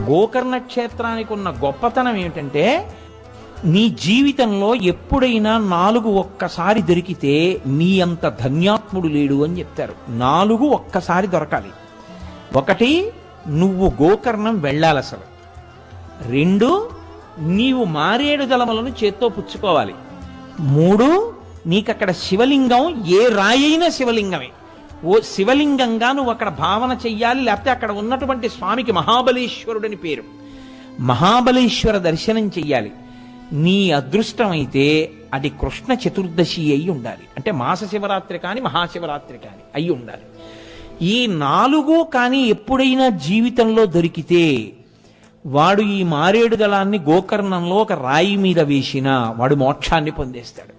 గోకర్ణ క్షేత్రానికి ఉన్న గొప్పతనం ఏమిటంటే, నీ జీవితంలో ఎప్పుడైనా 4 ఒక్కసారి దొరికితే నీ అంత ధన్యాత్ముడు లేడు అని చెప్తారు. 4 ఒక్కసారి దొరకాలి. 1, నువ్వు గోకర్ణం వెళ్ళాలి అసలు. 2, నీవు మారేడు దళములను చేత్తో పుచ్చుకోవాలి. 3, నీకక్కడ శివలింగం ఏ రాయైన శివలింగమే, ఓ శివలింగంగా నువ్వు అక్కడ భావన చెయ్యాలి. లేకపోతే అక్కడ ఉన్నటువంటి స్వామికి మహాబలేశ్వరుడని పేరు, మహాబలేశ్వర దర్శనం చెయ్యాలి. నీ అదృష్టమైతే అది కృష్ణ చతుర్దశి అయి ఉండాలి. అంటే మాస శివరాత్రి కానీ మహాశివరాత్రి కానీ అయి ఉండాలి. ఈ 4 కానీ ఎప్పుడైనా జీవితంలో దొరికితే వాడు ఈ మారేడు దళాన్ని గోకర్ణంలో ఒక రాయి మీద వేసినా వాడు మోక్షాన్ని పొందేస్తాడు.